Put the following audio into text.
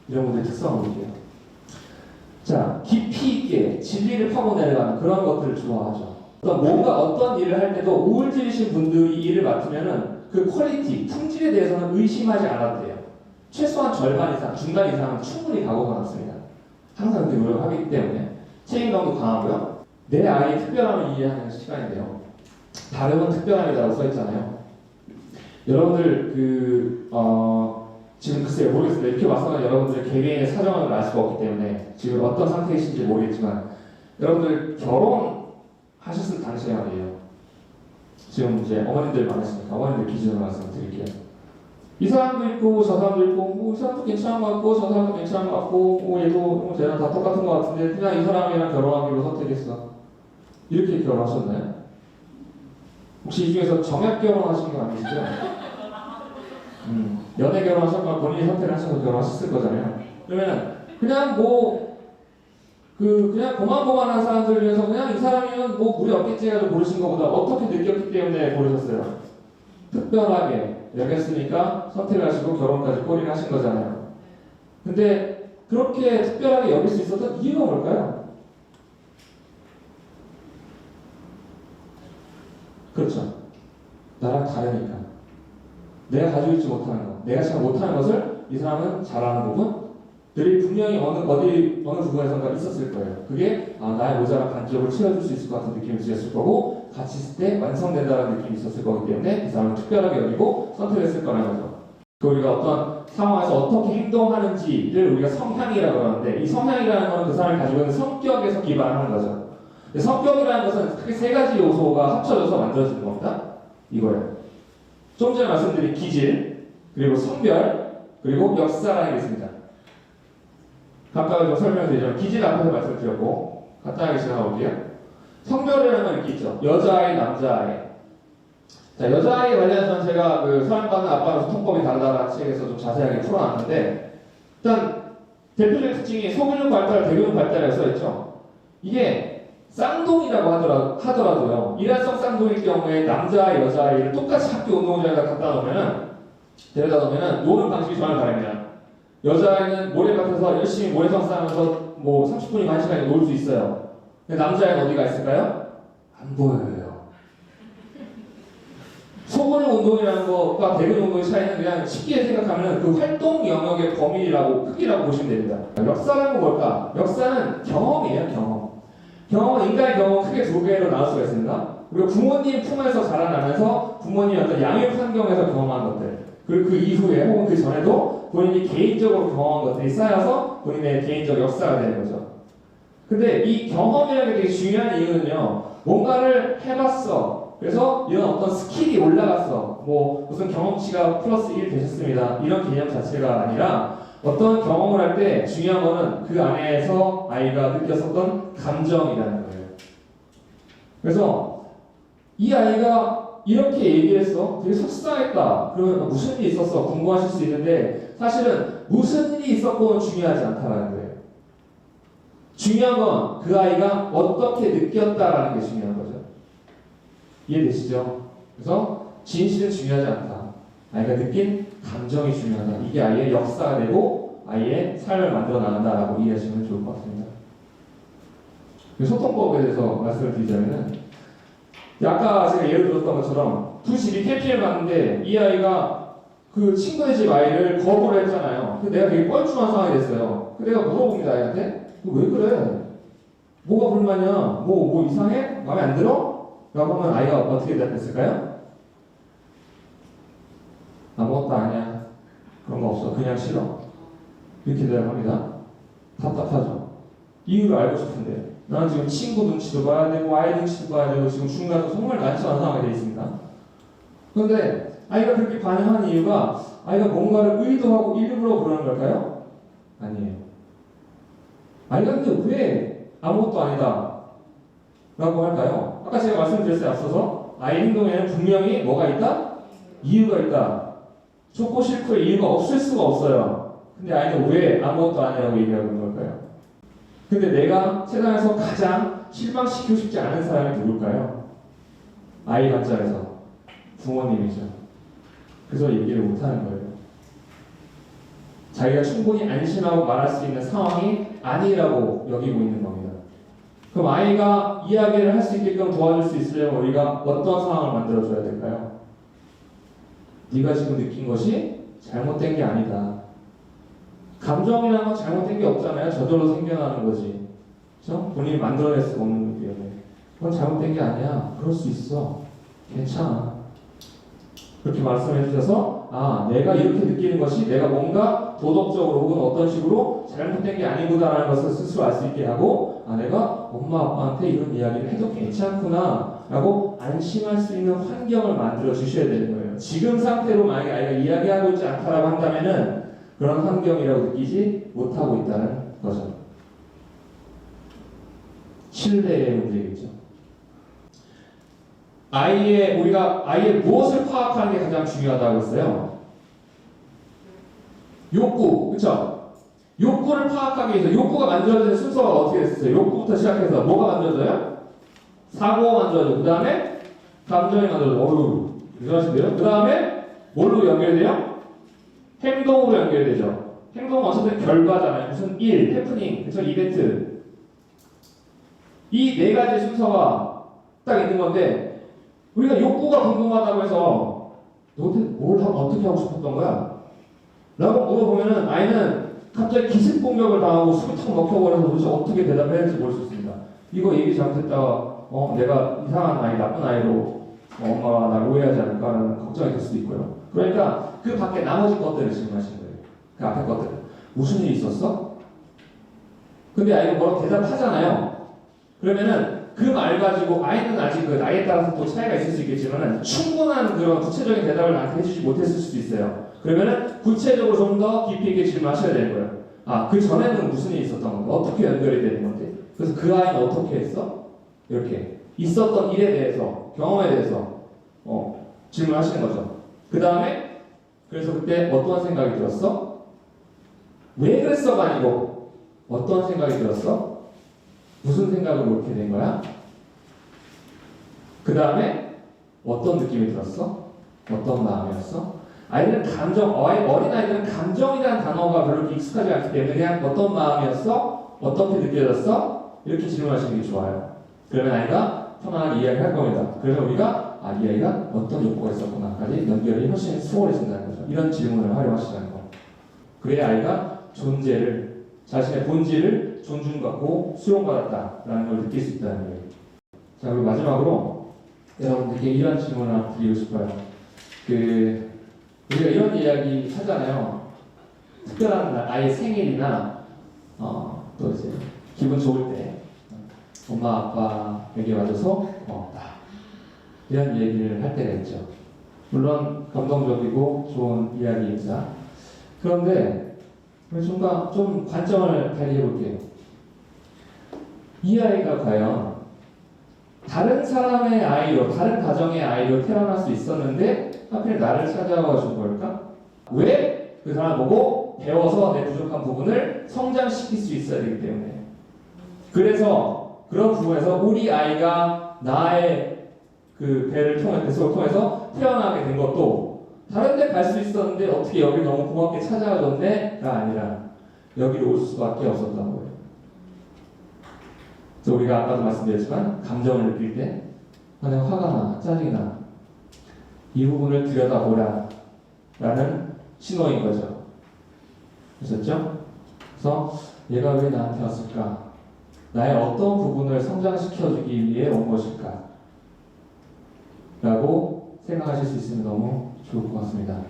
이런 분들의 특성을 볼게요. 자, 깊이 있게 진리를 파고 내려가는 그런 것들을 좋아하죠. 어떤 일을 할 때도 우울증이신 분들이 이 일을 맡으면은 그 퀄리티, 품질에 대해서는 의심하지 않아도 돼요. 최소한 절반 이상, 중간 이상은 충분히 각오가 났습니다. 항상 그렇게 노력하기 때문에 책임감도 강하고요. 내 아이의 특별함을 이해하는 시간인데요. 다름은 특별함이라고 써있잖아요. 여러분들 지금 글쎄요 모르겠습니다. 이렇게 와서는 여러분들의 개개인의 사정을 알 수가 없기 때문에 지금 어떤 상태이신지 모르겠지만 여러분들 결혼하셨을 당시에 말이에요. 지금 이제 어머님들 많으시니까 어머님들 기준으로 말씀드릴게요. 이 사람도 있고 저 사람도 있고 이 사람도 괜찮은 것 같고 저 사람도 괜찮은 것 같고 얘도 쟤랑 다 똑같은 것 같은데 그냥 이 사람이랑 결혼하기로 선택했어. 이렇게 결혼하셨나요? 혹시 이 중에서 정액 결혼하신 거 아니시죠? 연애 결혼하셨거나 본인이 선택을 하셔서 결혼하셨을 거잖아요. 그러면 그냥 그냥 고만고만한 사람들 중에서 그냥 이 사람이면 무리 없겠지 해가지고 고르신 것보다 어떻게 느꼈기 때문에 고르셨어요? 특별하게 여겼으니까 선택을 하시고 결혼까지 꼬리를 하신 거잖아요. 근데 그렇게 특별하게 여길 수 있었던 이유가 뭘까요? 그렇죠. 나랑 다르니까. 내가 가지고 있지 못하는 것, 내가 잘 못하는 것을 이 사람은 잘하는 부분들이 분명히 어느 부분에선가 있었을 거예요. 그게 나의 모자란 간접을 채워줄 수 있을 것 같은 느낌을 주셨을 거고 같이 있을 때 완성된다는 느낌이 있었을 거기 때문에 이 사람을 특별하게 여기고 선택했을 거라는 거죠. 우리가 어떤 상황에서 어떻게 행동하는지를 우리가 성향이라고 하는데 이 성향이라는 것은 그 사람이 가지고 있는 성격에서 기반하는 거죠. 성격이라는 것은 크게 세 가지 요소가 합쳐져서 만들어지는 겁니다. 이거예요. 좀 전에 말씀드린 기질, 그리고 성별, 그리고 역사라는 게 있습니다. 각각을 좀 설명드리자면 기질 앞에서 말씀드렸고 간단하게 지나가 볼게요. 성별이라는 건 이렇게 있죠. 여자아이, 남자아이. 자, 여자아이 관련해서는 제가 사랑받는 아빠로서 통법이 다르다라는 책에서 좀 자세하게 풀어놨는데 일단 대표적인 특징이 소근육 발달, 대근육 발달이라고 써있죠. 이게 쌍둥이라고 하더라도요. 일란성 쌍둥이일 경우에 남자아이, 여자아이를 똑같이 학교 운동장에다 데려다 놓으면 노는 방식이 정말 다릅니다. 여자아이는 모래밭에서 열심히 모래성 쌓으면서 30분이나 1시간이 놀 수 있어요. 근데 남자아이는 어디가 있을까요? 안 보여요. 소근육 운동이라는 것과 대근 운동의 차이는 그냥 쉽게 생각하면 그 활동 영역의 크기라고 보시면 됩니다. 역사라는 건 뭘까? 역사는 경험이에요, 경험. 경험은 인간의 경험은 크게 두 개로 나눌 수가 있습니다. 우리가 부모님 품에서 자라나면서 부모님의 어떤 양육 환경에서 경험한 것들, 그리고 그 이후에 혹은 그 전에도 본인이 개인적으로 경험한 것들이 쌓여서 본인의 개인적 역사가 되는 거죠. 근데 이 경험이라는 게 되게 중요한 이유는요, 뭔가를 해봤어. 그래서 이런 어떤 스킬이 올라갔어. 무슨 경험치가 플러스 1 되셨습니다. 이런 개념 자체가 아니라 어떤 경험을 할 때 중요한 거는 그 안에서 아이가 느꼈었던 감정이라는 거예요. 그래서 이 아이가 이렇게 얘기했어. 되게 속상했다. 그러면 무슨 일이 있었어? 궁금하실 수 있는데 사실은 무슨 일이 있었고는 중요하지 않다는 거예요. 중요한 건 그 아이가 어떻게 느꼈다라는 게 중요한 거죠. 이해되시죠? 그래서 진실은 중요하지 않다. 아이가 느낀 감정이 중요하다. 이게 아이의 역사가 되고 아이의 삶을 만들어 나간다라고 이해하시면 좋을 것 같습니다. 소통법에 대해서 말씀을 드리자면은 아까 제가 예를 들었던 것처럼 두 집이 캠핑을 갔는데 이 아이가 그 친구네 집 아이를 거부를 했잖아요. 근데 내가 되게 뻘쭘한 상황이 됐어요. 내가 물어봅니다 아이한테. 너 왜 그래? 뭐가 불만이야? 뭐 이상해? 마음에 안 들어? 라고 하면 아이가 어떻게 대답했을까요? 아무것도 아니야. 그런 거 없어. 그냥 싫어. 이렇게 대답합니다. 답답하죠. 이유를 알고 싶은데 나는 지금 친구 눈치도 봐야 되고 아이 눈치도 봐야 되고 지금 중간에서 정말 난처한 상황이 되어 있습니다. 그런데 아이가 그렇게 반응하는 이유가 아이가 뭔가를 의도하고 일부러 그러는 걸까요? 아니에요. 아이가 근데 왜 아무것도 아니다 라고 할까요? 아까 제가 말씀드렸어요. 앞서서 아이 행동에는 분명히 뭐가 있다? 이유가 있다. 좋고 싫고의 이유가 없을 수가 없어요. 근데 아이는 왜 아무것도 아니라고 얘기하는 걸까요? 근데 내가 세상에서 가장 실망시키고 싶지 않은 사람이 누굴까요? 아이 관점에서 부모님이죠. 그래서 얘기를 못하는 거예요. 자기가 충분히 안심하고 말할 수 있는 상황이 아니라고 여기고 있는 겁니다. 그럼 아이가 이야기를 할 수 있게끔 도와줄 수 있으려면 우리가 어떤 상황을 만들어줘야 될까요? 네가 지금 느낀 것이 잘못된 게 아니다. 감정이라는 건 잘못된 게 없잖아요. 저절로 생겨나는 거지. 그렇죠? 본인이 만들어낼 수가 없는 거기 때문에. 그건 잘못된 게 아니야. 그럴 수 있어. 괜찮아. 그렇게 말씀해 주셔서 내가 이렇게 느끼는 것이 내가 뭔가 도덕적으로 혹은 어떤 식으로 잘못된 게 아니구나라는 것을 스스로 알 수 있게 하고 내가 엄마 아빠한테 이런 이야기를 해도 괜찮구나 라고 안심할 수 있는 환경을 만들어 주셔야 되는 거예요. 지금 상태로 만약에 아이가 이야기하고 있지 않다라고 한다면은 그런 환경이라고 느끼지 못하고 있다는 거죠. 신뢰의 문제겠죠. 우리가 아이의 무엇을 파악하는 게 가장 중요하다고 했어요? 욕구, 그쵸? 욕구를 파악하기 위해서 욕구가 만들어지는 순서가 어떻게 됐어요? 욕구부터 시작해서 뭐가 만들어져요? 사고가 만들어져요. 그 다음에 감정이 만들어져요. 어휴, 이상하신데요? 그 다음에 뭘로 연결돼요? 행동으로 연결되죠. 행동은 어쨌든 결과잖아요. 무슨 일, 해프닝, 그쵸? 이벤트. 이 네 가지 순서가 딱 있는 건데 우리가 욕구가 궁금하다고 해서 너한테 뭘 하고 어떻게 하고 싶었던 거야? 라고 물어보면은 아이는 갑자기 기습 공격을 당하고 숨이 턱 막혀버려서 도대체 어떻게 대답해야 할지 모를 수 있습니다. 이거 얘기 잘못했다가 내가 이상한 아이, 나쁜 아이로 엄마가 나를 오해하지 않을까 하는 걱정이 될 수도 있고요. 그러니까 그 밖에 나머지 것들을 질문하시는 거예요. 그 앞에 것들. 무슨 일이 있었어? 근데 아이가 뭐라고 대답하잖아요. 그러면은 그 말 가지고 아이는 아직 그 나이에 따라서 또 차이가 있을 수 있겠지만 충분한 그런 구체적인 대답을 나한테 해주지 못했을 수도 있어요. 그러면은 구체적으로 좀 더 깊이 있게 질문하셔야 되는 거예요. 그 전에는 무슨 일이 있었던 건가? 어떻게 연결이 되는 건데? 그래서 그 아이는 어떻게 했어? 이렇게 있었던 일에 대해서, 경험에 대해서 질문하시는 거죠. 그 다음에 그래서 그때 어떤 생각이 들었어? 왜 그랬어가 아니고 어떤 생각이 들었어? 무슨 생각으로 그렇게 된 거야? 그 다음에 어떤 느낌이 들었어? 어떤 마음이었어? 아이들은 어린아이들은 감정이라는 단어가 별로 익숙하지 않기 때문에 그냥 어떤 마음이었어? 어떻게 느껴졌어? 이렇게 질문하시는 게 좋아요. 그러면 아이가 편안하게 이야기할 겁니다. 그러면 우리가 이 아이가 어떤 욕구가 있었구나까지 연결이 훨씬 수월해진다는 거죠. 이런 질문을 활용하시라는 거. 그래야 아이가 자신의 본질을 존중받고 수용받았다라는 걸 느낄 수 있다는 거예요. 자, 그리고 마지막으로 여러분들께 이런 질문을 하나 드리고 싶어요. 우리가 이런 이야기 하잖아요. 특별한 아이의 생일이나 또 이제 기분 좋을 때 엄마 아빠에게 와줘서 고맙다 이런 얘기를 할 때가 있죠. 물론 감동적이고 좋은 이야기입니다. 그런데 좀 관점을 달리 해볼게요. 이 아이가 과연 다른 사람의 아이로, 다른 가정의 아이로 태어날 수 있었는데 하필 나를 찾아와 준 걸까? 왜? 그 사람 보고 배워서 내 부족한 부분을 성장시킬 수 있어야 되기 때문에. 그래서 그런 부분에서 우리 아이가 나의 그 뱃속을 통해서 태어나게 된 것도 다른 데 갈 수 있었는데 어떻게 여기 너무 고맙게 찾아와줬네? 가 아니라 여기로 올 수밖에 없었던 거예요. 그래서 우리가 아까도 말씀드렸지만 감정을 느낄 때 내가 화가 나, 짜증이 나 이 부분을 들여다보라 라는 신호인 거죠. 그렇죠? 그래서 얘가 왜 나한테 왔을까? 나의 어떤 부분을 성장시켜주기 위해 온 것일까? 라고 생각하실 수 있으면 너무 좋을 것 같습니다.